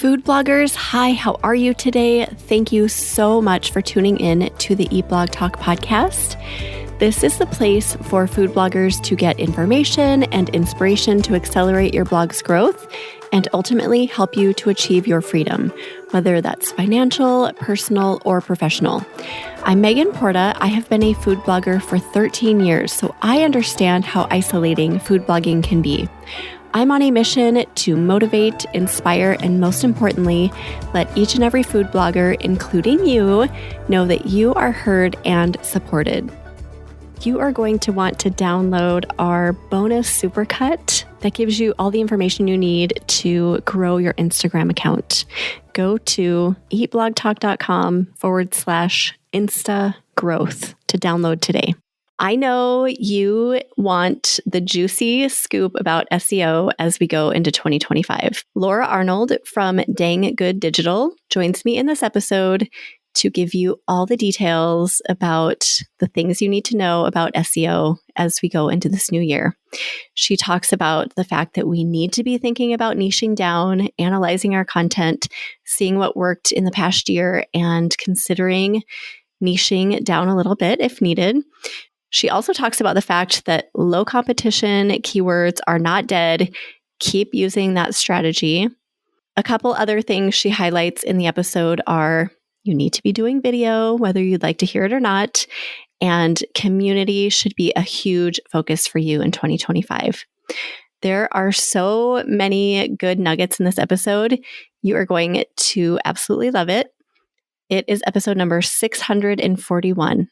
Food bloggers, hi, how are you today? Thank you so much for tuning in to the Eat Blog Talk podcast. This is the place for food bloggers to get information and inspiration to accelerate your blog's growth and ultimately help you to achieve your freedom, whether that's financial, personal, or professional. I'm Megan Porta. I have been a food blogger for 13 years, so I understand how isolating food blogging can be. I'm on a mission to motivate, inspire, and most importantly, let each and every food blogger, including you, know that you are heard and supported. You are going to want to download our bonus supercut that gives you all the information you need to grow your Instagram account. Go to eatblogtalk.com/Insta growth to download today. I know you want the juicy scoop about SEO as we go into 2025. Laura Arnold from Dang Good Digital joins me in this episode to give you all the details about the things you need to know about SEO as we go into this new year. She talks about the fact that we need to be thinking about niching down, analyzing our content, seeing what worked in the past year, and considering niching down a little bit if needed. She also talks about the fact that low competition keywords are not dead. Keep using that strategy. A couple other things she highlights in the episode are you need to be doing video, whether you'd like to hear it or not, and community should be a huge focus for you in 2025. There are so many good nuggets in this episode. You are going to absolutely love it. It is episode number 641.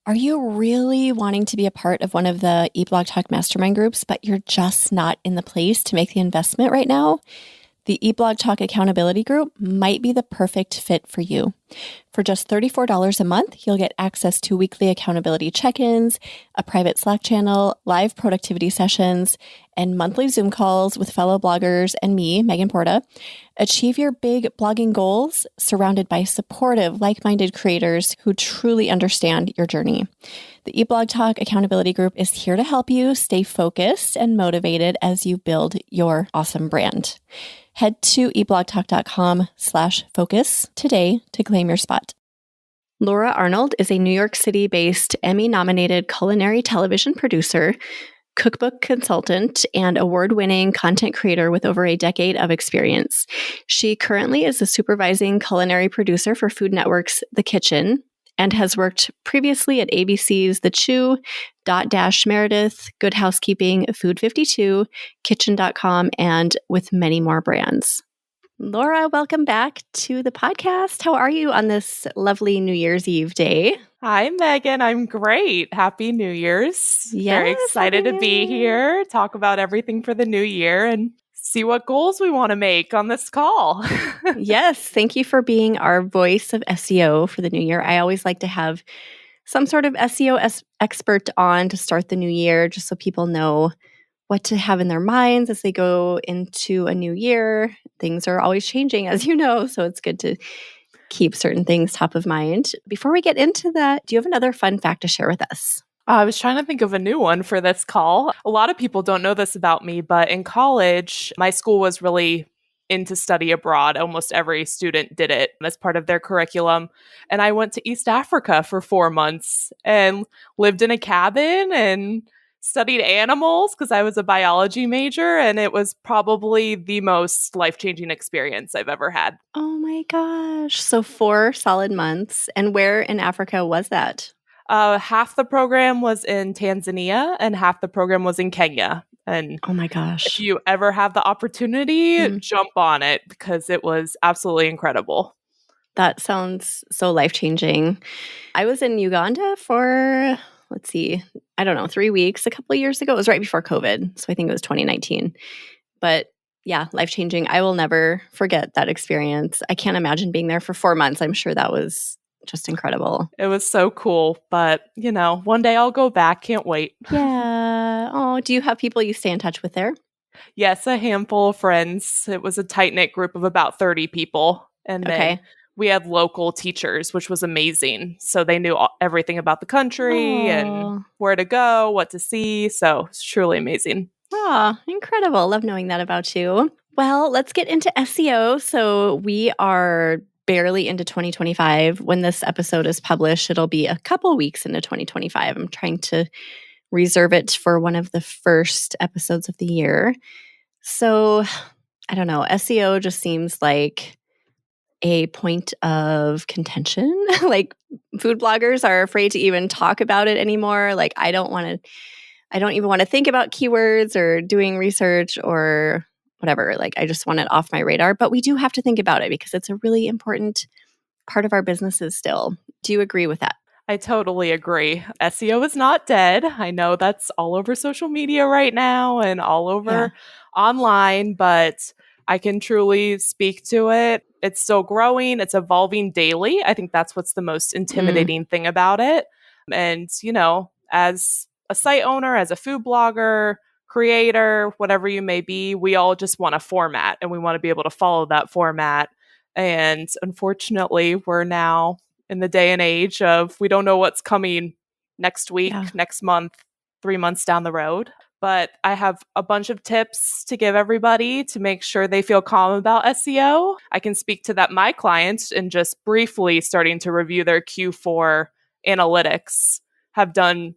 Are you really wanting to be a part of one of the Eat Blog Talk mastermind groups, but you're just not in the place to make the investment right now? The Eat Blog Talk accountability group might be the perfect fit for you. For just $34 a month, you'll get access to weekly accountability check-ins, a private Slack channel, live productivity sessions, and monthly Zoom calls with fellow bloggers and me, Megan Porta. Achieve your big blogging goals surrounded by supportive, like-minded creators who truly understand your journey. The Eat Blog Talk accountability group is here to help you stay focused and motivated as you build your awesome brand. Head to eatblogtalk.com/focus today to claim your spot. Laura Arnold is a New York City-based Emmy-Nominated culinary television producer, cookbook consultant, and award-winning content creator with over a decade of experience. She currently is a supervising culinary producer for Food Network's The Kitchen and has worked previously at ABC's The Chew, DotDash Meredith, Good Housekeeping, Food 52, Kitchen.com, and with many more brands. Laura, welcome back to the podcast. How are you on this lovely New Year's Eve day? Hi, Megan. I'm great. Happy New Year's. Yes, very excited to be here, talk about everything for the new year, and see what goals we want to make on this call. Yes, thank you for being our voice of SEO for the new year. I always like to have some sort of SEO expert on to start the new year, just so people know what to have in their minds as they go into a new year. Things are always changing, as you know, so it's good to keep certain things top of mind. Before we get into that, do you have another fun fact to share with us? I was trying to think of a new one for this call. A lot of people don't know this about me, but in college, my school was really into study abroad. Almost every student did it as part of their curriculum. And I went to East Africa for 4 months and lived in a cabin and studied animals because I was a biology major. And it was probably the most life-changing experience I've ever had. Oh my gosh. So 4 solid months. And where in Africa was that? Half the program was in Tanzania and half the program was in Kenya. And oh my gosh. if you ever have the opportunity, jump on it because it was absolutely incredible. That sounds so life-changing. I was in Uganda for, 3 weeks a couple of years ago. It was right before COVID. So I think it was 2019. But yeah, life-changing. I will never forget that experience. I can't imagine being there for 4 months. I'm sure that was just incredible. It was so cool. But, one day I'll go back. Can't wait. Yeah. Oh, do you have people you stay in touch with there? Yes, a handful of friends. It was a tight-knit group of about 30 people. And then we had local teachers, which was amazing. So they knew everything about the country and where to go, what to see. So it's truly amazing. Oh, incredible. Love knowing that about you. Well, let's get into SEO. So we are barely into 2025. When this episode is published, it'll be a couple weeks into 2025. I'm trying to reserve it for one of the first episodes of the year. So I don't know. SEO just seems like a point of contention. Like food bloggers are afraid to even talk about it anymore. Like I don't even want to think about keywords or doing research or whatever. Like I just want it off my radar. But we do have to think about it because it's a really important part of our businesses still. Do you agree with that? I totally agree. SEO is not dead. I know that's all over social media right now and all over online, but I can truly speak to it. It's still growing, it's evolving daily. I think that's what's the most intimidating thing about it. And, as a site owner, as a food blogger, creator, whatever you may be, we all just want a format and we want to be able to follow that format. And unfortunately, we're now in the day and age of we don't know what's coming next week, next month, 3 months down the road. But I have a bunch of tips to give everybody to make sure they feel calm about SEO. I can speak to that my clients and just briefly starting to review their Q4 analytics have done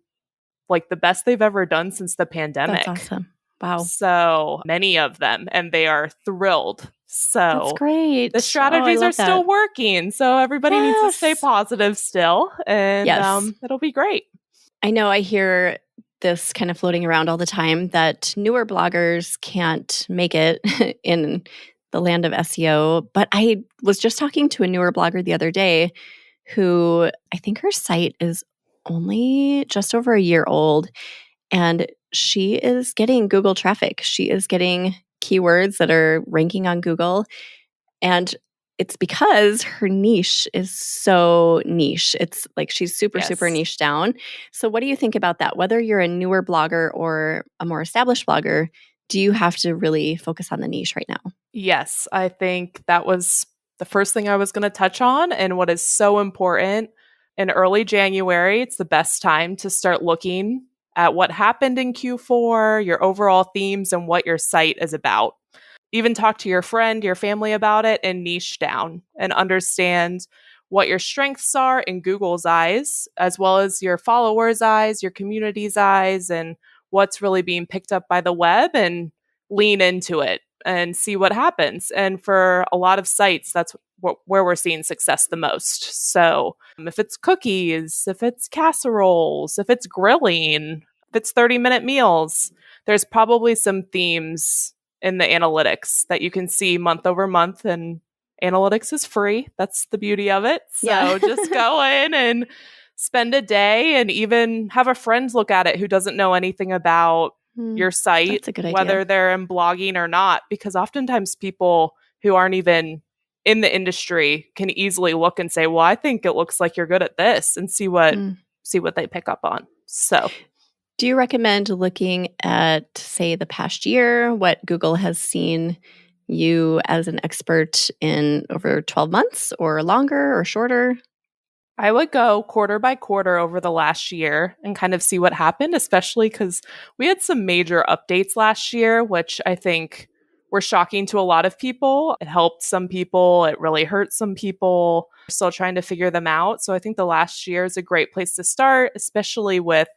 like the best they've ever done since the pandemic. That's awesome. Wow. So many of them, and they are thrilled. So that's great. The strategies are still working. So everybody needs to stay positive still, and it'll be great. I know I hear this kind of floating around all the time that newer bloggers can't make it in the land of SEO. But I was just talking to a newer blogger the other day who I think her site is only just over a year old, and she is getting Google traffic. She is getting keywords that are ranking on Google, and it's because her niche is so niche. It's like she's super niche down. So what do you think about that? Whether you're a newer blogger or a more established blogger, do you have to really focus on the niche right now? Yes, I think that was the first thing I was going to touch on. And what is so important in early January, it's the best time to start looking at what happened in Q4, your overall themes, and what your site is about. Even talk to your friend, your family about it, and niche down and understand what your strengths are in Google's eyes, as well as your followers' eyes, your community's eyes, and what's really being picked up by the web, and lean into it and see what happens. And for a lot of sites, that's where we're seeing success the most. So if it's cookies, if it's casseroles, if it's grilling, if it's 30-minute meals, there's probably some themes in the analytics that you can see month over month, and analytics is free. That's the beauty of it. So just go in and spend a day and even have a friend look at it who doesn't know anything about your site, that's a good idea. Whether they're in blogging or not, because oftentimes people who aren't even in the industry can easily look and say, well, I think it looks like you're good at this, and see what they pick up on. So do you recommend looking at, say, the past year, what Google has seen you as an expert in over 12 months or longer or shorter? I would go quarter by quarter over the last year and kind of see what happened, especially because we had some major updates last year, which I think were shocking to a lot of people. It helped some people. It really hurt some people. We're still trying to figure them out. So I think the last year is a great place to start, especially with,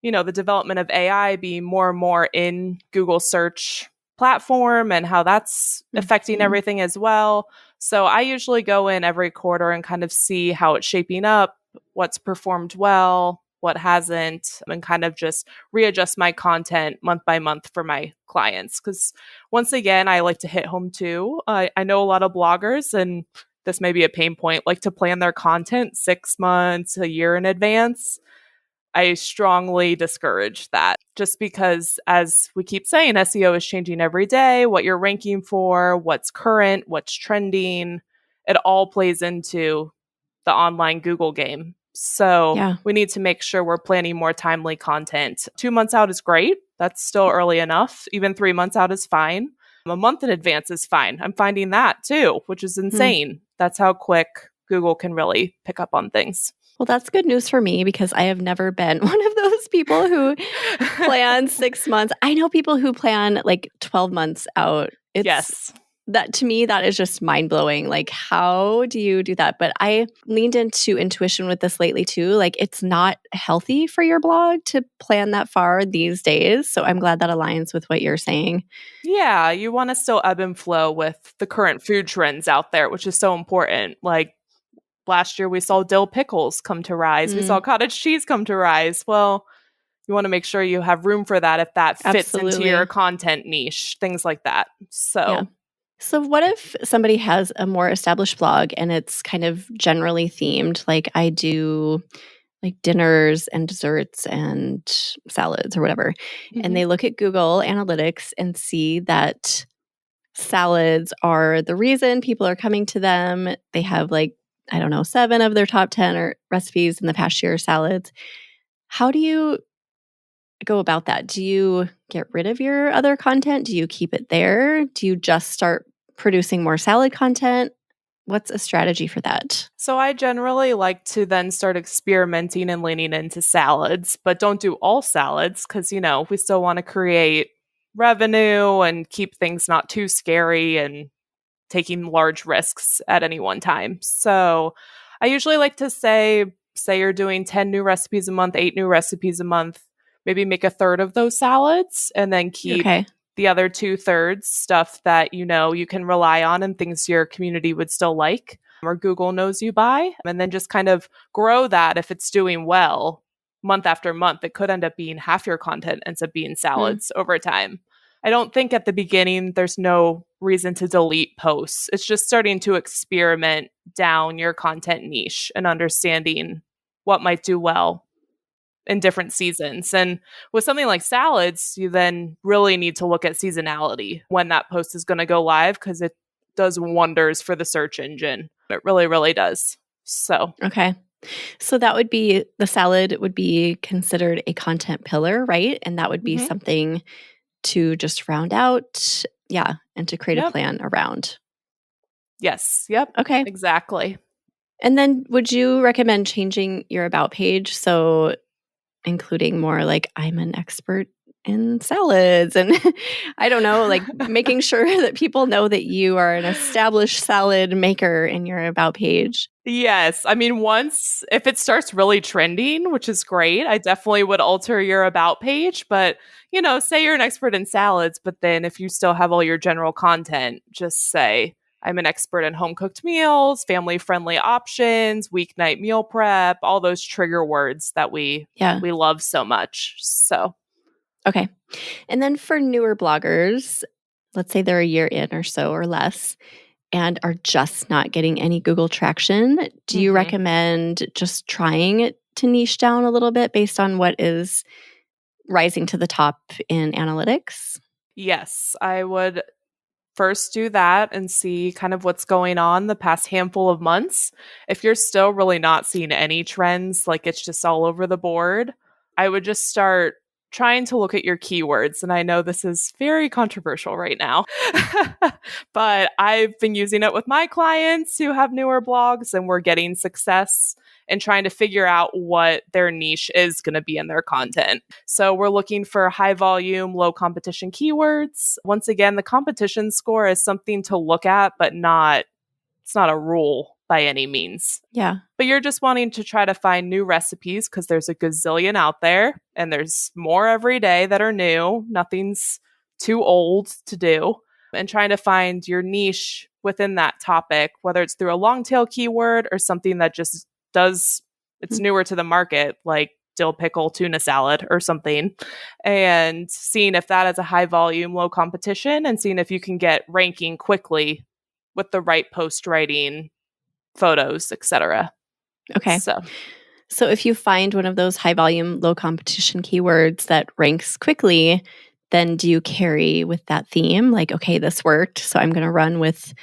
the development of AI being more and more in Google search platform and how that's affecting everything as well. So I usually go in every quarter and kind of see how it's shaping up, what's performed well, what hasn't, and kind of just readjust my content month by month for my clients. Because once again, I like to hit home too. I know a lot of bloggers, and this may be a pain point, like to plan their content 6 months, a year in advance. I strongly discourage that, just because, as we keep saying, SEO is changing every day. What you're ranking for, what's current, what's trending, it all plays into the online Google game. So we need to make sure we're planning more timely content. 2 months out is great. That's still early enough. Even 3 months out is fine. A month in advance is fine. I'm finding that too, which is insane. That's how quick Google can really pick up on things. Well, that's good news for me because I have never been one of those people who plan 6 months. I know people who plan like 12 months out. Yes. That to me, that is just mind blowing. Like, how do you do that? But I leaned into intuition with this lately too. Like, it's not healthy for your blog to plan that far these days. So I'm glad that aligns with what you're saying. Yeah, you want to still ebb and flow with the current food trends out there, which is so important. Like last year, we saw dill pickles come to rise. We saw cottage cheese come to rise. Well, you want to make sure you have room for that if that fits into your content niche, things like that. Yeah. So what if somebody has a more established blog and it's kind of generally themed, like I do like dinners and desserts and salads or whatever, and they look at Google Analytics and see that salads are the reason people are coming to them. They have like, I don't know, 7 of their top 10 or recipes in the past year salads. How do you go about that? Do you get rid of your other content? Do you keep it there? Do you just start producing more salad content? What's a strategy for that? So I generally like to then start experimenting and leaning into salads, but don't do all salads because, we still want to create revenue and keep things not too scary and taking large risks at any one time. So I usually like to say you're doing 10 new recipes a month, 8 new recipes a month, maybe make a third of those salads and then keep the other 2/3 stuff that you can rely on and things your community would still like or Google knows you by. And then just kind of grow that if it's doing well month after month. It could end up being half your content ends up being salads over time. I don't think at the beginning there's no reason to delete posts. It's just starting to experiment down your content niche and understanding what might do well in different seasons. And with something like salads, you then really need to look at seasonality when that post is going to go live because it does wonders for the search engine. It really, really does. So, okay. So that would be the salad would be considered a content pillar, right? And that would be something to just round out, and to create a plan around. Yes. Yep. Okay. Exactly. And then would you recommend changing your about page? So including more like I'm an expert in salads and I don't know, like making sure that people know that you are an established salad maker in your about page. Yes. I mean, if it starts really trending, which is great, I definitely would alter your about page. But, say you're an expert in salads, but then if you still have all your general content, just say, I'm an expert in home cooked meals, family friendly options, weeknight meal prep, all those trigger words that we love so much. So, okay. And then for newer bloggers, let's say they're a year in or so or less and are just not getting any Google traction, do you recommend just trying to niche down a little bit based on what is rising to the top in analytics? Yes, I would first do that and see kind of what's going on the past handful of months. If you're still really not seeing any trends, like it's just all over the board, I would just start trying to look at your keywords. And I know this is very controversial right now, but I've been using it with my clients who have newer blogs and we're getting success and trying to figure out what their niche is going to be in their content. So we're looking for high volume, low competition keywords. Once again, the competition score is something to look at, but it's not a rule by any means. Yeah. But you're just wanting to try to find new recipes because there's a gazillion out there and there's more every day that are new. Nothing's too old to do. And trying to find your niche within that topic, whether it's through a long tail keyword or something that just it's newer to the market, like dill pickle tuna salad or something, and seeing if that is a high volume, low competition and seeing if you can get ranking quickly with the right post writing, photos, etc. Okay. So if you find one of those high volume, low competition keywords that ranks quickly, then do you carry with that theme? Like, okay, this worked, so I'm going to run with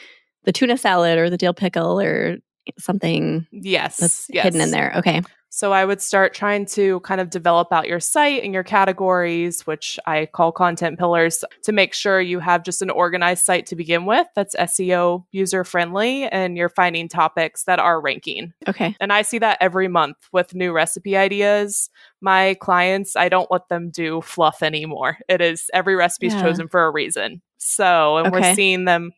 the tuna salad or the dill pickle or something that's hidden in there. Okay. So I would start trying to kind of develop out your site and your categories, which I call content pillars, to make sure you have just an organized site to begin with that's SEO user friendly and you're finding topics that are ranking. Okay. And I see that every month with new recipe ideas. My clients, I don't let them do fluff anymore. It is every recipe is chosen for a reason. So, and we're seeing them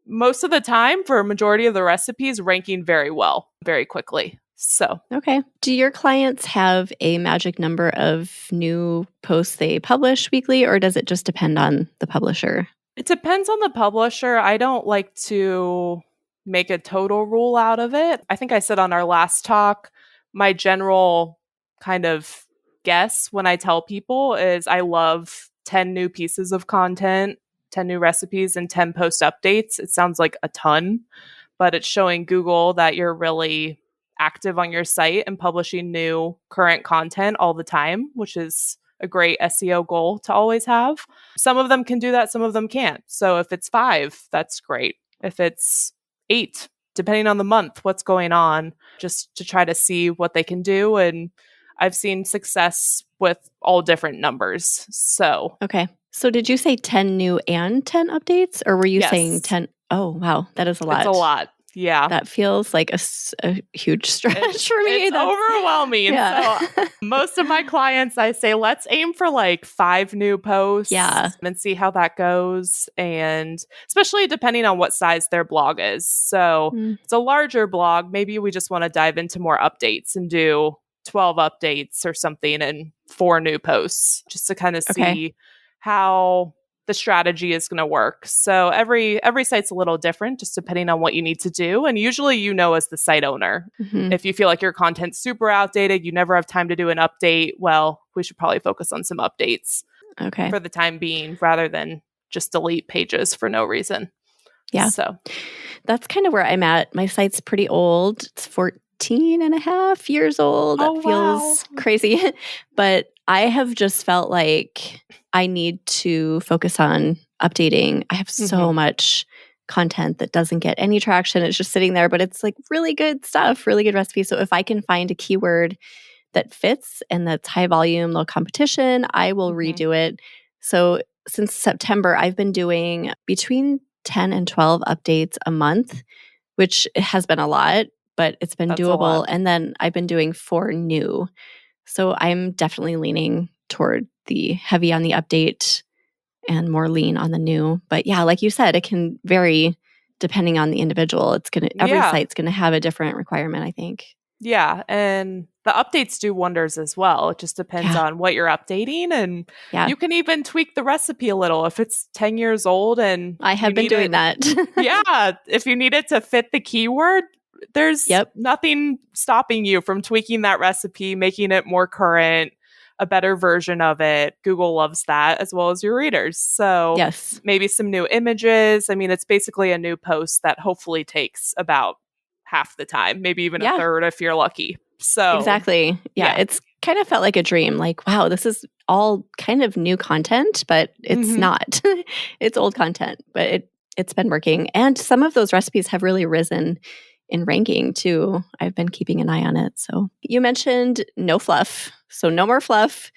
most of the time for a majority of the recipes ranking very well, very quickly. So, okay. Do your clients have a magic number of new posts they publish weekly, or does it just depend on the publisher? It depends on the publisher. I don't like to make a total rule out of it. I think I said on our last talk, my general kind of guess when I tell people is I love 10 new pieces of content, 10 new recipes, and 10 post updates. It sounds like a ton, but it's showing Google that you're really active on your site and publishing new current content all the time, which is a great SEO goal to always have. Some of them can do that, some of them can't. So if it's 5, that's great. If it's 8, depending on the month, what's going on, just to try to see what they can do. And I've seen success with all different numbers. So, okay. So did you say 10 new and 10 updates, or were you saying 10? Oh, wow. That is a lot. It's a lot. Yeah. That feels like a huge stretch for me. It's overwhelming. Yeah. So most of my clients, I say, let's aim for like 5 new posts and see how that goes. And especially depending on what size their blog is. So it's a larger blog. Maybe we just want to dive into more updates and do 12 updates or something and 4 new posts just to kind of see how the strategy is going to work. So every site's a little different, just depending on what you need to do. And usually, as the site owner, if you feel like your content's super outdated, you never have time to do an update, well, we should probably focus on some updates for the time being, rather than just delete pages for no reason. Yeah. So that's kind of where I'm at. My site's pretty old. It's 14 and a half years old. That feels crazy. But I have just felt like I need to focus on updating. I have so much content that doesn't get any traction. It's just sitting there, but it's like really good stuff, really good recipes. So if I can find a keyword that fits and that's high volume, low competition, I will redo it. So since September, I've been doing between 10 and 12 updates a month, which has been a lot, but it's been doable. And then I've been doing 4 new. So I'm definitely leaning toward the heavy on the update and more lean on the new. But yeah, like you said, it can vary depending on the individual. It's going to every site's going to have a different requirement, I think. Yeah, and the updates do wonders as well. It just depends on what you're updating, and you can even tweak the recipe a little if it's 10 years old. And I have been doing that. If you need it to fit the keyword, there's nothing stopping you from tweaking that recipe, making it more current, a better version of it. Google loves that, as well as your readers. So maybe some new images. I mean, it's basically a new post that hopefully takes about half the time, maybe even a third if you're lucky. So exactly. Yeah, it's kind of felt like a dream. Like, wow, this is all kind of new content, but it's not. It's old content, but it's been working. And some of those recipes have really risen in ranking too. I've been keeping an eye on it. So you mentioned no fluff. So no more fluff.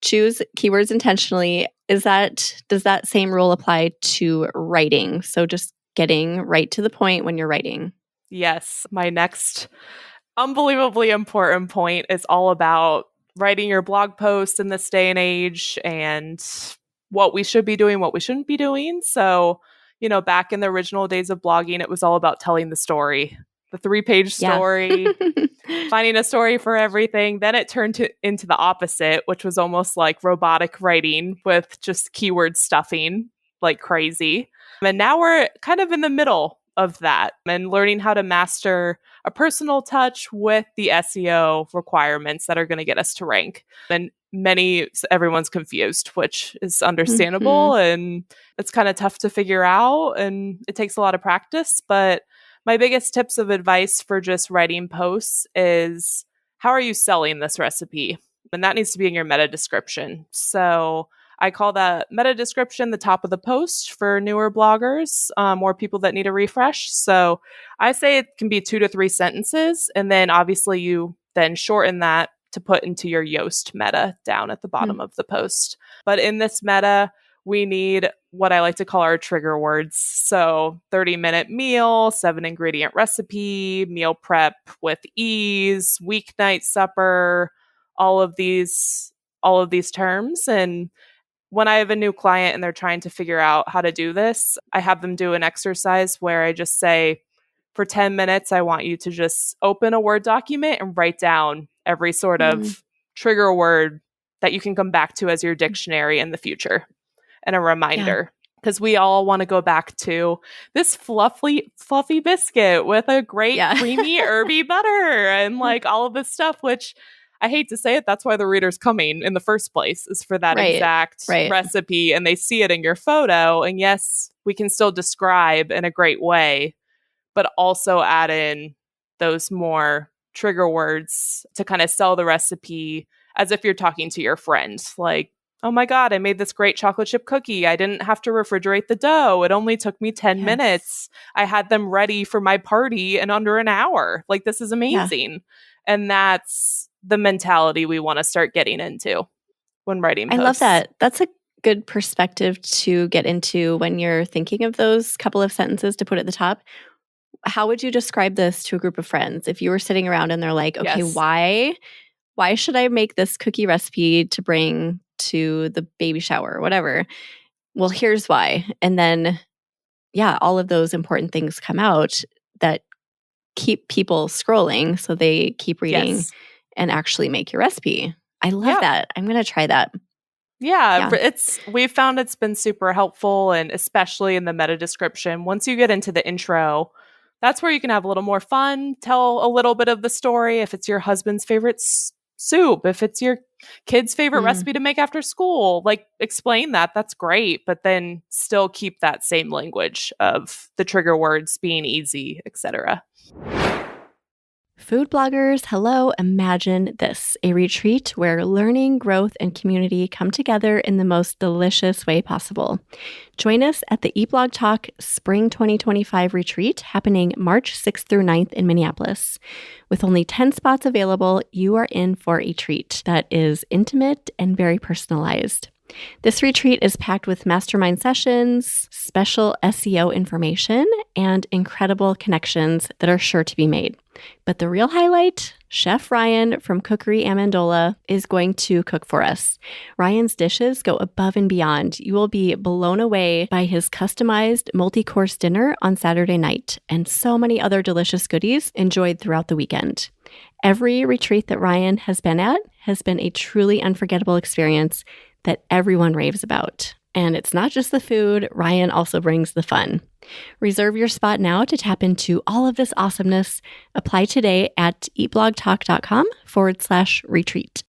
Choose keywords intentionally. Does that same rule apply to writing? So just getting right to the point when you're writing. Yes. My next unbelievably important point is all about writing your blog posts in this day and age and what we should be doing, what we shouldn't be doing. So, back in the original days of blogging, it was all about telling the story, the 3-page story, finding a story for everything. Then it turned into the opposite, which was almost like robotic writing with just keyword stuffing like crazy. And now we're kind of in the middle of that and learning how to master a personal touch with the SEO requirements that are going to get us to rank. And everyone's confused, which is understandable. And it's kind of tough to figure out. And it takes a lot of practice. But my biggest tips of advice for just writing posts is, how are you selling this recipe? And that needs to be in your meta description. So I call that meta description the top of the post for newer bloggers, or people that need a refresh. So I say it can be 2 to 3 sentences. And then obviously you then shorten that to put into your Yoast meta down at the bottom of the post. But in this meta, we need what I like to call our trigger words. So 30-minute meal, 7-ingredient recipe, meal prep with ease, weeknight supper, all of these terms. And when I have a new client and they're trying to figure out how to do this, I have them do an exercise where I just say, for 10 minutes, I want you to just open a Word document and write down every sort of trigger word that you can come back to as your dictionary in the future and a reminder. Because we all want to go back to this fluffy biscuit with a great creamy herby butter and like all of this stuff, which I hate to say it, that's why the reader's coming in the first place, is for that exact recipe, and they see it in your photo. And yes, we can still describe in a great way, but also add in those more trigger words to kind of sell the recipe as if you're talking to your friend. Like, oh my God, I made this great chocolate chip cookie. I didn't have to refrigerate the dough. It only took me 10 minutes. I had them ready for my party in under an hour. Like, this is amazing. Yeah. And that's the mentality we want to start getting into when writing posts. I love that. That's a good perspective to get into when you're thinking of those couple of sentences to put at the top. How would you describe this to a group of friends if you were sitting around and they're like, okay, why should I make this cookie recipe to bring to the baby shower or whatever? Well, here's why. And then, all of those important things come out that keep people scrolling so they keep reading and actually make your recipe. I love that. I'm going to try that. Yeah, we've found it's been super helpful, and especially in the meta description. Once you get into the intro, that's where you can have a little more fun, tell a little bit of the story. If it's your husband's favorite soup, if it's your kid's favorite recipe to make after school, like explain that. That's great. But then still keep that same language of the trigger words being easy, etc. Food bloggers, hello, imagine this, a retreat where learning, growth, and community come together in the most delicious way possible. Join us at the Eat Blog Talk Spring 2025 retreat happening March 6th through 9th in Minneapolis. With only 10 spots available, you are in for a treat that is intimate and very personalized. This retreat is packed with mastermind sessions, special SEO information, and incredible connections that are sure to be made. But the real highlight, Chef Ryan from Cookery Amendola is going to cook for us. Ryan's dishes go above and beyond. You will be blown away by his customized multi-course dinner on Saturday night and so many other delicious goodies enjoyed throughout the weekend. Every retreat that Ryan has been at has been a truly unforgettable experience that everyone raves about. And it's not just the food, Ryan also brings the fun. Reserve your spot now to tap into all of this awesomeness. Apply today at eatblogtalk.com/retreat.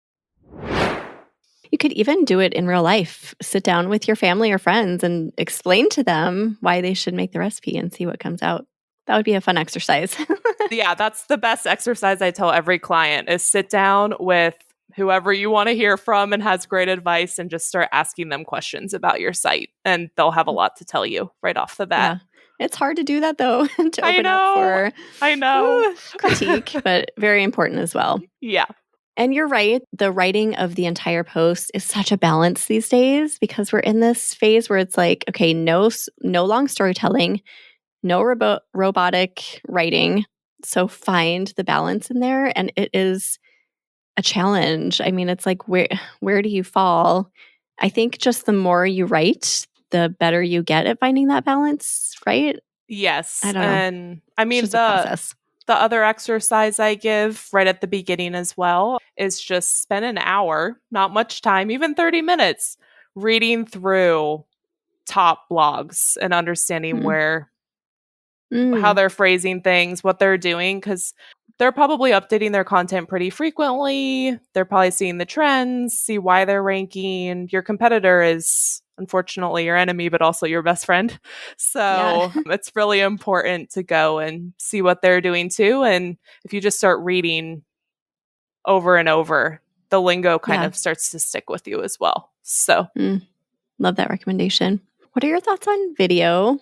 You could even do it in real life. Sit down with your family or friends and explain to them why they should make the recipe and see what comes out. That would be a fun exercise. Yeah, that's the best exercise I tell every client is sit down with whoever you want to hear from and has great advice and just start asking them questions about your site. And they'll have a lot to tell you right off the bat. Yeah. It's hard to do that though, to open up for critique, but very important as well. Yeah. And you're right. The writing of the entire post is such a balance these days because we're in this phase where it's like, okay, no long storytelling, no robotic writing. So find the balance in there. And it is a challenge. I mean, it's like, where do you fall? I think just the more you write, the better you get at finding that balance, right? Yes. I don't know. And I mean, the other exercise I give right at the beginning as well is just spend an hour, not much time, even 30 minutes, reading through top blogs and understanding how they're phrasing things, what they're doing, because they're probably updating their content pretty frequently. They're probably seeing the trends, see why they're ranking. Your competitor is unfortunately your enemy, but also your best friend. So it's really important to go and see what they're doing too. And if you just start reading over and over, the lingo kind of starts to stick with you as well. So love that recommendation. What are your thoughts on video?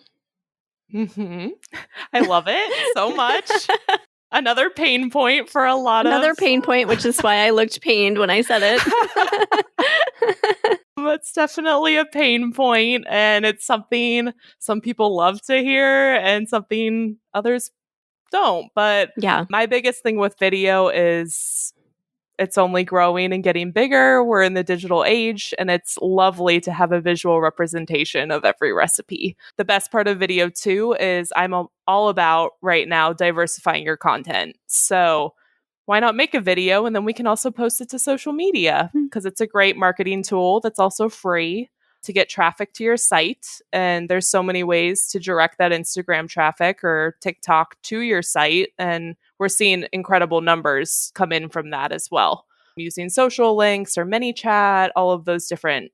I love it so much. Another pain point for a lot Another of... pain point, which is why I looked pained when I said it. It's definitely a pain point, and it's something some people love to hear and something others don't. But Yeah. my biggest thing with video is it's only growing and getting bigger. We're in the digital age, and it's lovely to have a visual representation of every recipe. The best part of video, too, is I'm all about right now diversifying your content. So why not make a video and then we can also post it to social media, because it's a great marketing tool that's also free to get traffic to your site. And there's so many ways to direct that Instagram traffic or TikTok to your site. And we're seeing incredible numbers come in from that as well, using social links or ManyChat, all of those different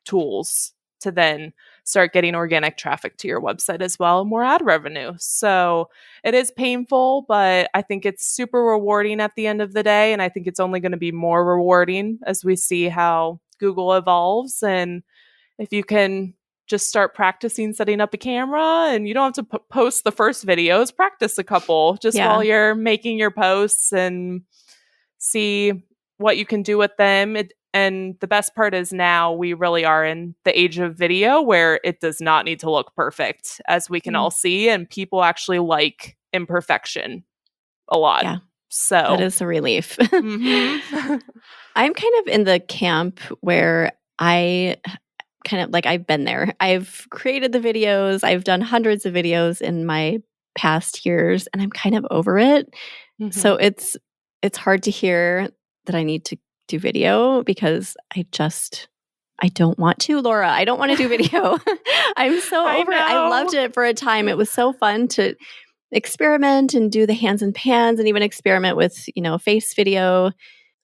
tools to then start getting organic traffic to your website as well, more ad revenue. So it is painful, but I think it's super rewarding at the end of the day. And I think it's only going to be more rewarding as we see how Google evolves. And if you can just start practicing setting up a camera, and you don't have to post the first videos, practice a couple just while you're making your posts and see what you can do with them. And the best part is now we really are in the age of video where it does not need to look perfect, as we can all see, and people actually like imperfection a lot. Yeah. So that is a relief. I'm kind of in the camp where I kind of like, I've been there. I've created the videos. I've done hundreds of videos in my past years, and I'm kind of over it. So it's hard to hear that I need to do video, because I don't want to, Laura. I don't want to do video. I'm so over it. I loved it for a time. It was so fun to experiment and do the hands and pans and even experiment with, face video.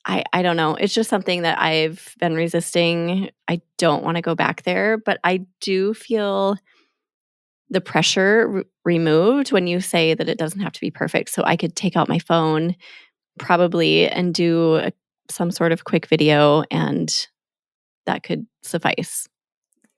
I don't know. It's just something that I've been resisting. I don't want to go back there, but I do feel the pressure removed when you say that it doesn't have to be perfect. So I could take out my phone probably and do some sort of quick video, and that could suffice.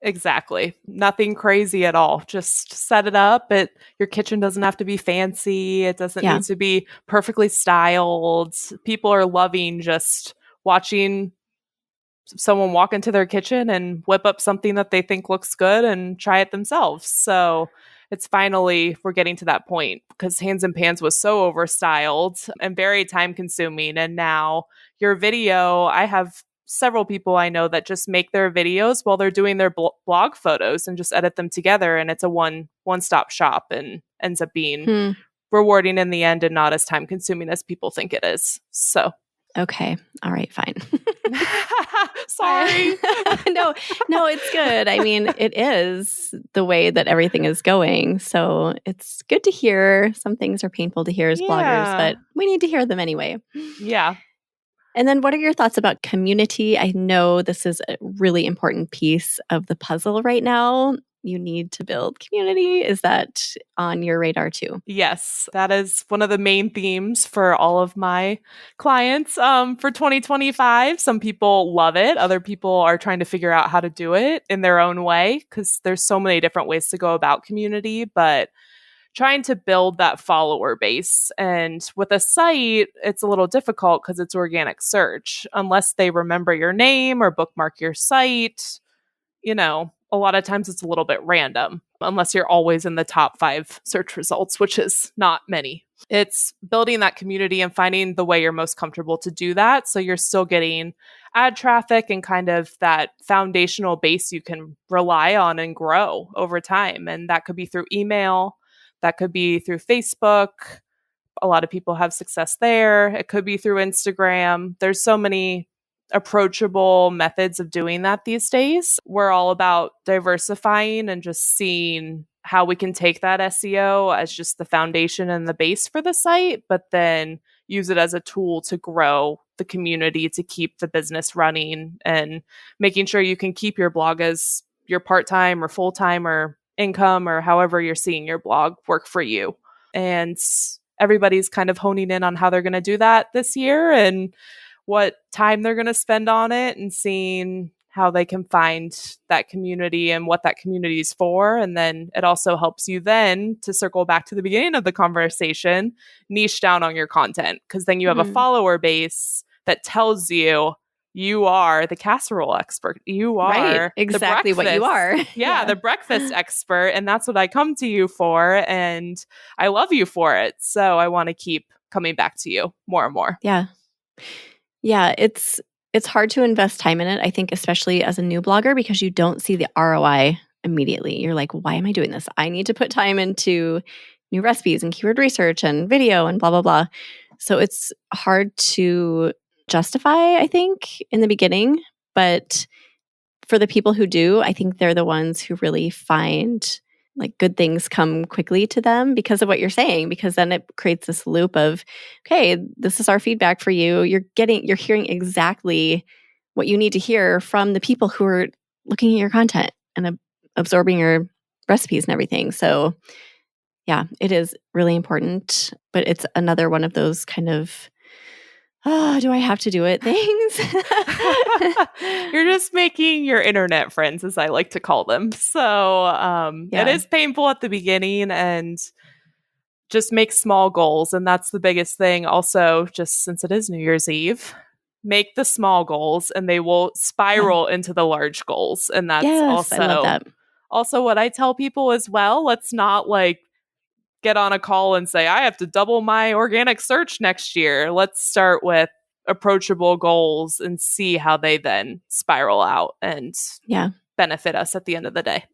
Exactly. Nothing crazy at all. Just set it up. Your kitchen doesn't have to be fancy. It doesn't need to be perfectly styled. People are loving just watching someone walk into their kitchen and whip up something that they think looks good and try it themselves. So we're getting to that point, because hands and pans was so overstyled and very time consuming. And now your video, I have several people I know that just make their videos while they're doing their blog photos and just edit them together. And it's a one-stop shop, and ends up being rewarding in the end and not as time consuming as people think it is. So. Okay. All right. Fine. Sorry. No, it's good. I mean, it is the way that everything is going. So it's good to hear. Some things are painful to hear as bloggers, but we need to hear them anyway. Yeah. And then what are your thoughts about community? I know this is a really important piece of the puzzle right now. You need to build community. Is that on your radar too? Yes, that is one of the main themes for all of my clients for 2025. Some people love it. Other people are trying to figure out how to do it in their own way, because there's so many different ways to go about community, but trying to build that follower base. And with a site, it's a little difficult because it's organic search. Unless they remember your name or bookmark your site, a lot of times it's a little bit random, unless you're always in the top 5 search results, which is not many. It's building that community and finding the way you're most comfortable to do that, so you're still getting ad traffic and kind of that foundational base you can rely on and grow over time. And that could be through email, that could be through Facebook. A lot of people have success there. It could be through Instagram. There's so many approachable methods of doing that these days. We're all about diversifying and just seeing how we can take that SEO as just the foundation and the base for the site, but then use it as a tool to grow the community, to keep the business running, and making sure you can keep your blog as your part-time or full-time or income, or however you're seeing your blog work for you. And everybody's kind of honing in on how they're going to do that this year, and what time they're going to spend on it, and seeing how they can find that community and what that community is for. And then it also helps you then, to circle back to the beginning of the conversation, niche down on your content, because then you have a follower base that tells you you are the casserole expert. You are exactly what you are. The breakfast expert. And that's what I come to you for. And I love you for it. So I want to keep coming back to you more and more. Yeah. Yeah. It's hard to invest time in it, I think, especially as a new blogger, because you don't see the ROI immediately. You're like, why am I doing this? I need to put time into new recipes and keyword research and video and blah, blah, blah. So it's hard to justify, I think, in the beginning. But for the people who do, I think they're the ones who really find like good things come quickly to them because of what you're saying, because then it creates this loop of, okay, this is our feedback for you. You're hearing exactly what you need to hear from the people who are looking at your content and absorbing your recipes and everything. So yeah, it is really important, but it's another one of those kind of, oh, do I have to do it things? You're just making your internet friends, as I like to call them. So it is painful at the beginning, and just make small goals. And that's the biggest thing. Also, just since it is New Year's Eve, make the small goals and they will spiral into the large goals. And that's I love that. Also what I tell people as well. Let's not like get on a call and say, I have to double my organic search next year. Let's start with approachable goals and see how they then spiral out and benefit us at the end of the day.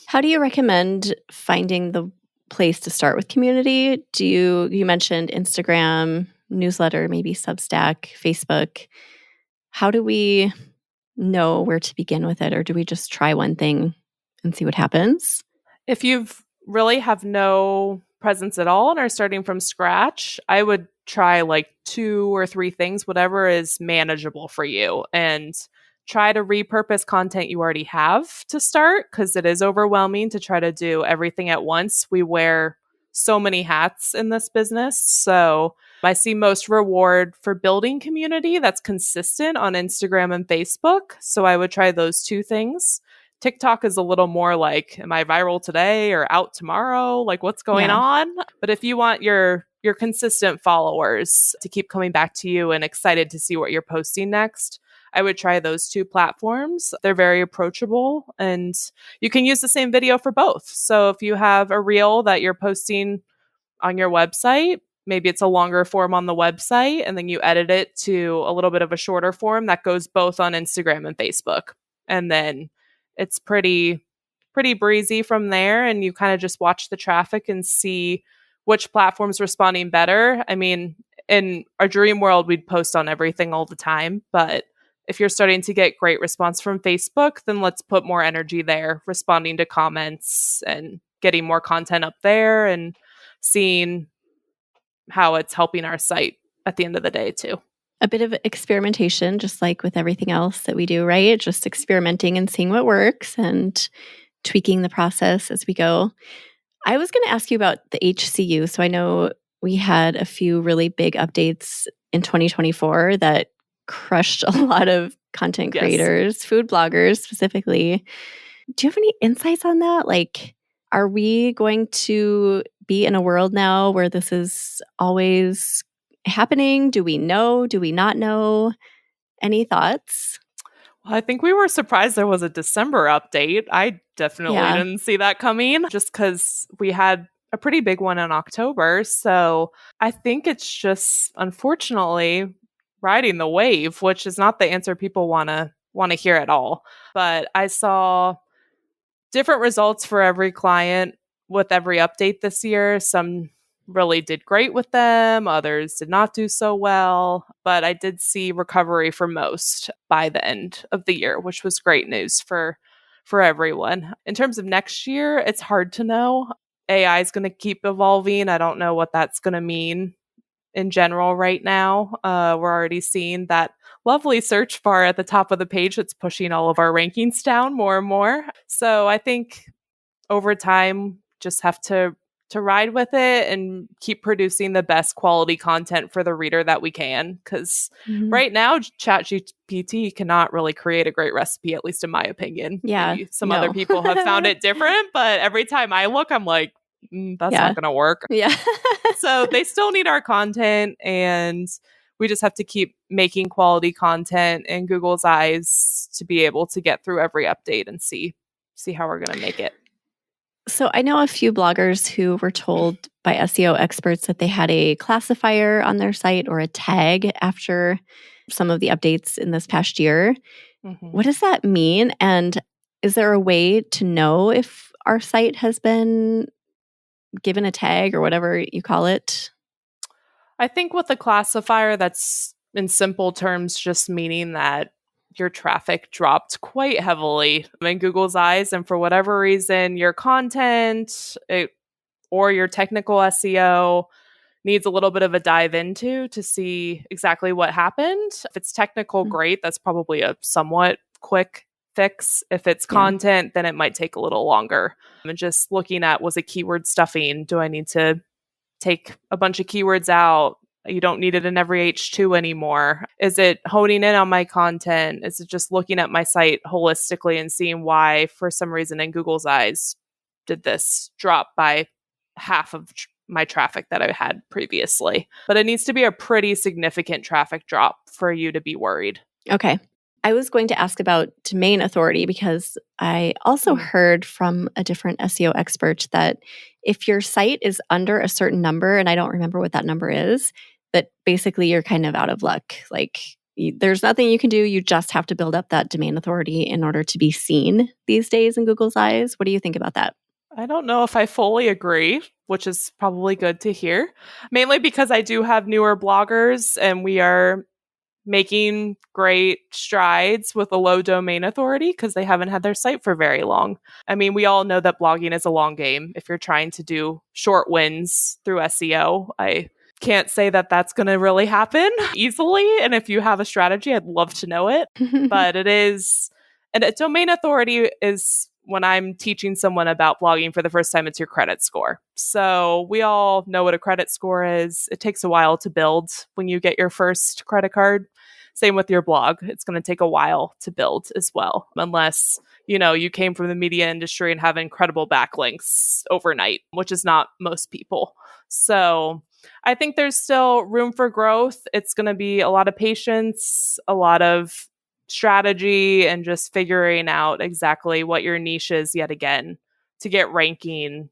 How do you recommend finding the place to start with community? You mentioned Instagram, newsletter, maybe Substack, Facebook. How do we know where to begin with it? Or do we just try one thing and see what happens? If you've really have no presence at all and are starting from scratch, I would try like 2 or 3 things, whatever is manageable for you, and try to repurpose content you already have to start, because it is overwhelming to try to do everything at once. We wear so many hats in this business. So I see most reward for building community that's consistent on Instagram and Facebook. So I would try those 2 things. TikTok is a little more like, am I viral today or out tomorrow? Like, what's going on? But if you want your consistent followers to keep coming back to you and excited to see what you're posting next, I would try those 2 platforms. They're very approachable, and you can use the same video for both. So if you have a reel that you're posting on your website, maybe it's a longer form on the website, and then you edit it to a little bit of a shorter form that goes both on Instagram and Facebook. And then it's pretty breezy from there, and you kind of just watch the traffic and see which platform's responding better. I mean, in our dream world, we'd post on everything all the time, but if you're starting to get great response from Facebook, then let's put more energy there, responding to comments and getting more content up there and seeing how it's helping our site at the end of the day too. A bit of experimentation, just like with everything else that we do, right? Just experimenting and seeing what works and tweaking the process as we go. I was going to ask you about the HCU. So I know we had a few really big updates in 2024 that crushed a lot of content creators, food bloggers specifically. Do you have any insights on that? Like, are we going to be in a world now where this is always happening? Do we know? Do we not know? Any thoughts? Well, I think we were surprised there was a December update. I definitely didn't see that coming, just because we had a pretty big one in October. So I think it's just, unfortunately, riding the wave, which is not the answer people want to hear at all. But I saw different results for every client with every update this year. Some really did great with them, others did not do so well, but I did see recovery for most by the end of the year, which was great news for everyone. In terms of next year, it's hard to know. AI is going to keep evolving. I don't know what that's going to mean in general right now. We're already seeing that lovely search bar at the top of the page that's pushing all of our rankings down more and more. So I think over time, just have to to ride with it and keep producing the best quality content for the reader that we can. Because right now, ChatGPT cannot really create a great recipe, at least in my opinion. Yeah. Maybe some other people have found it different, but every time I look, I'm like, that's not going to work. Yeah. So they still need our content, and we just have to keep making quality content in Google's eyes to be able to get through every update and see how we're going to make it. So I know a few bloggers who were told by SEO experts that they had a classifier on their site or a tag after some of the updates in this past year. What does that mean? And is there a way to know if our site has been given a tag or whatever you call it? I think with the classifier, that's in simple terms just meaning that your traffic dropped quite heavily in Google's eyes. And for whatever reason, your content or your technical SEO needs a little bit of a dive into to see exactly what happened. If it's technical, great. That's probably a somewhat quick fix. If it's content, then it might take a little longer. And just looking at, was it keyword stuffing? Do I need to take a bunch of keywords out? You don't need it in every H2 anymore. Is it honing in on my content? Is it just looking at my site holistically and seeing why, for some reason in Google's eyes, did this drop by half of my traffic that I had previously? But it needs to be a pretty significant traffic drop for you to be worried. Okay. I was going to ask about domain authority because I also heard from a different SEO expert that if your site is under a certain number, and I don't remember what that number is, that basically you're kind of out of luck. Like there's nothing you can do. You just have to build up that domain authority in order to be seen these days in Google's eyes. What do you think about that? I don't know if I fully agree, which is probably good to hear, mainly because I do have newer bloggers and we are making great strides with a low domain authority because they haven't had their site for very long. I mean, we all know that blogging is a long game. If you're trying to do short wins through SEO, I can't say that that's going to really happen easily. And if you have a strategy, I'd love to know it. But it is, and a domain authority is when I'm teaching someone about blogging for the first time, it's your credit score. So we all know what a credit score is. It takes a while to build when you get your first credit card. Same with your blog. It's going to take a while to build as well, unless, you came from the media industry and have incredible backlinks overnight, which is not most people. So I think there's still room for growth. It's going to be a lot of patience, a lot of strategy, and just figuring out exactly what your niche is yet again to get ranking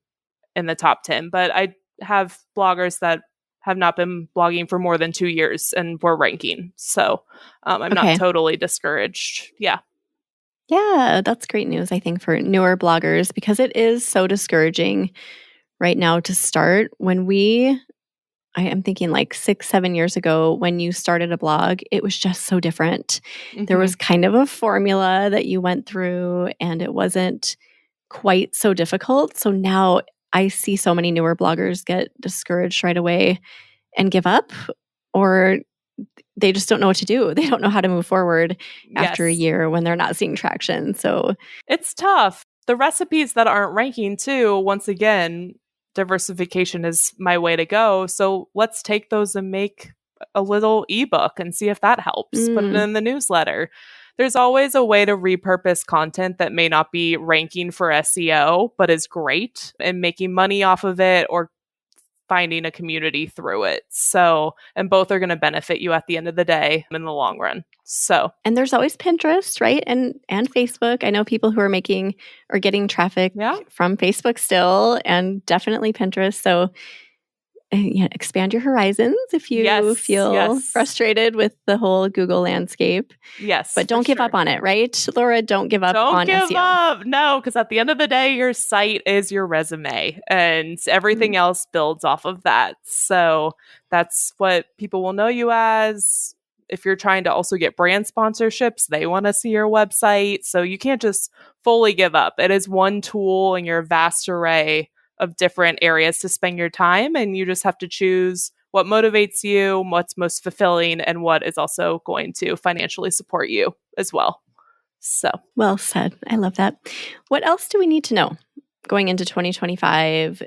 in the top 10. But I have bloggers that have not been blogging for more than 2 years and we're ranking. So I'm not totally discouraged. Yeah. Yeah, that's great news, I think, for newer bloggers, because it is so discouraging right now to start. I am thinking like 6-7 years ago, when you started a blog, it was just so different. There was kind of a formula that you went through and it wasn't quite so difficult. So now I see so many newer bloggers get discouraged right away and give up, or they just don't know what to do. They don't know how to move forward after a year when they're not seeing traction. So it's tough. The recipes that aren't ranking too, once again, diversification is my way to go. So let's take those and make a little ebook and see if that helps. Put it in the newsletter. There's always a way to repurpose content that may not be ranking for SEO, but is great and making money off of it or finding a community through it. So, and both are going to benefit you at the end of the day in the long run. So, and there's always Pinterest, right? And Facebook. I know people who are making or getting traffic from Facebook still, and definitely Pinterest. So expand your horizons if you feel frustrated with the whole Google landscape. Yes. But don't give up on it, right? Laura, don't give up on SEO. Don't give up. No, because at the end of the day, your site is your resume and everything else builds off of that. So that's what people will know you as. If you're trying to also get brand sponsorships, they want to see your website. So you can't just fully give up. It is one tool in your vast array of different areas to spend your time, and you just have to choose what motivates you, what's most fulfilling, and what is also going to financially support you as well. So well said. I love that. What else do we need to know? going into 2025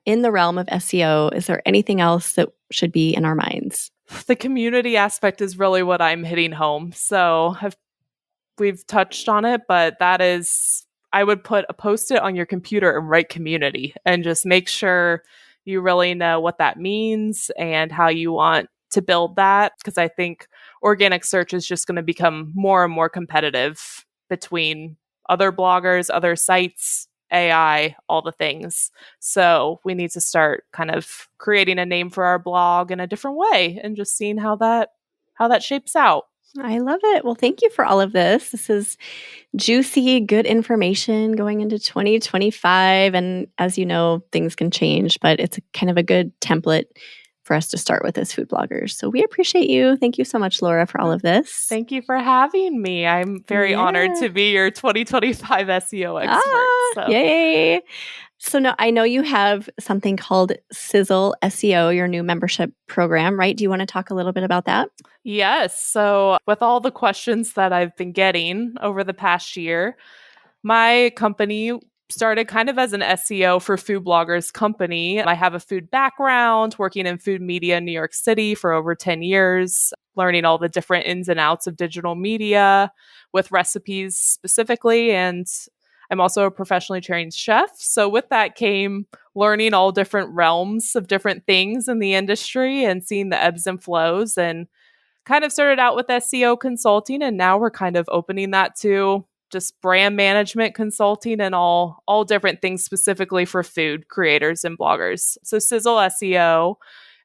in the realm of SEO, is there anything else that should be in our minds? The community aspect is really what I'm hitting home. So we've touched on it, but that is, I would put a post-it on your computer and write community and just make sure you really know what that means and how you want to build that. Because I think organic search is just going to become more and more competitive between other bloggers, other sites, AI, all the things. So we need to start kind of creating a name for our blog in a different way and just seeing how that shapes out. I love it. Well, thank you for all of this. This is juicy, good information going into 2025. And as you know, things can change, but it's kind of a good template for us to start with as food bloggers. So we appreciate you. Thank you so much, Laura, for all of this. Thank you for having me. I'm very honored to be your 2025 SEO expert. Yay. So now I know you have something called Sizzle SEO, your new membership program, right? Do you want to talk a little bit about that? Yes. So with all the questions that I've been getting over the past year, my company started kind of as an SEO for food bloggers company. I have a food background, working in food media in New York City for over 10 years, learning all the different ins and outs of digital media with recipes specifically. And I'm also a professionally trained chef. So with that came learning all different realms of different things in the industry and seeing the ebbs and flows, and kind of started out with SEO consulting. And now we're kind of opening that to just brand management consulting and all different things specifically for food creators and bloggers. So Sizzle SEO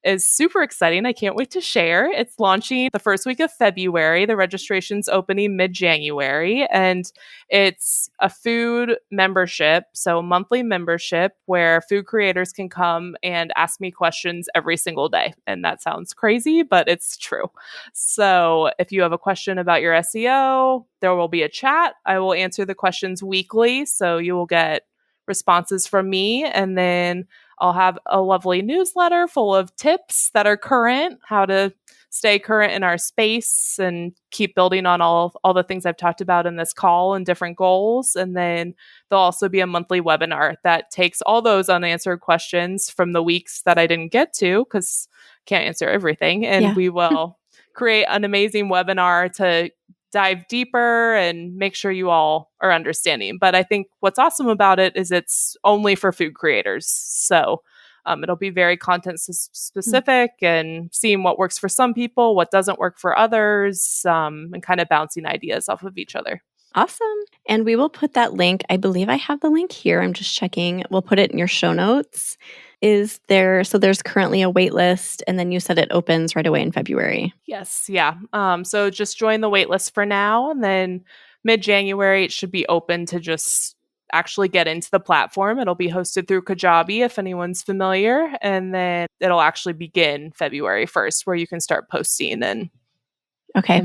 is super exciting. I can't wait to share. It's launching the first week of February. The registration's opening mid-January, and it's a food membership, so a monthly membership where food creators can come and ask me questions every single day. And that sounds crazy, but it's true. So if you have a question about your SEO, there will be a chat. I will answer the questions weekly, so you will get responses from me, and then I'll have a lovely newsletter full of tips that are current, how to stay current in our space and keep building on all the things I've talked about in this call and different goals. And then there'll also be a monthly webinar that takes all those unanswered questions from the weeks that I didn't get to, because I can't answer everything. And we will create an amazing webinar to dive deeper and make sure you all are understanding. But I think what's awesome about it is it's only for food creators. So it'll be very content specific and seeing what works for some people, what doesn't work for others, and kind of bouncing ideas off of each other. Awesome. And we will put that link. I believe I have the link here. I'm just checking. We'll put it in your show notes. So there's currently a wait list, and then you said it opens right away in February. Yes. Yeah. So just join the wait list for now, and then mid-January, it should be open to just actually get into the platform. It'll be hosted through Kajabi, if anyone's familiar, and then it'll actually begin February 1st, where you can start posting and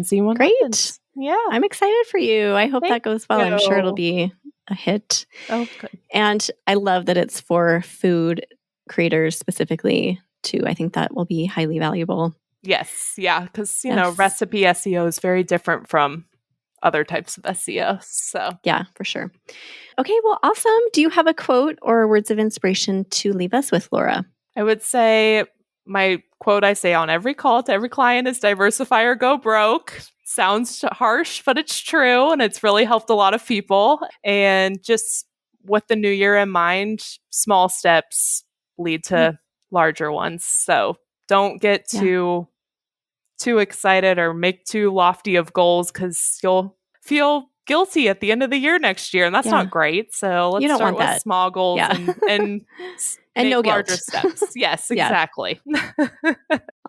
see what happens. Yeah. I'm excited for you. I hope Thank that goes well. you. I'm sure it'll be a hit. Oh, good. And I love that it's for food creators specifically too. I think that will be highly valuable. Yes. Yeah. Because, recipe SEO is very different from other types of SEO. So yeah, for sure. Okay. Well, awesome. Do you have a quote or words of inspiration to leave us with, Laura? I would say my quote I say on every call to every client is diversify or go broke. Sounds harsh, but it's true. And it's really helped a lot of people. And just with the new year in mind, small steps lead to larger ones. So don't get too excited or make too lofty of goals, because you'll feel guilty at the end of the year next year, and that's not great. So let's start with small goals and make no larger guilt. steps. Yes, exactly.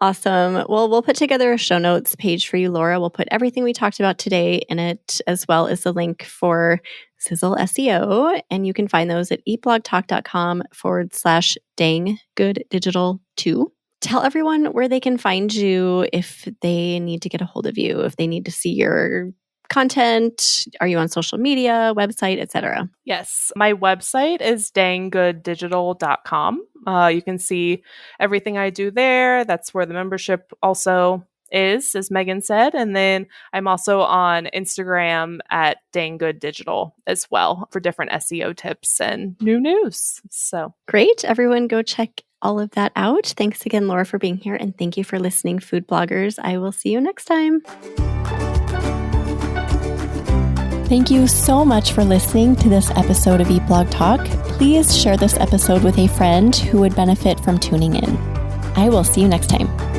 Awesome. Well, we'll put together a show notes page for you, Laura. We'll put everything we talked about today in it, as well as the link for Sizzle SEO. And you can find those at eatblogtalk.com/danggooddigital2. Tell everyone where they can find you if they need to get a hold of you, if they need to see your content. Are you on social media, website, etc.? Yes. My website is danggooddigital.com. You can see everything I do there. That's where the membership also is, as Megan said. And then I'm also on Instagram at Dang Good Digital as well for different SEO tips and new news. So great. Everyone go check all of that out. Thanks again, Laura, for being here. And thank you for listening, food bloggers. I will see you next time. Thank you so much for listening to this episode of Eat Blog Talk. Please share this episode with a friend who would benefit from tuning in. I will see you next time.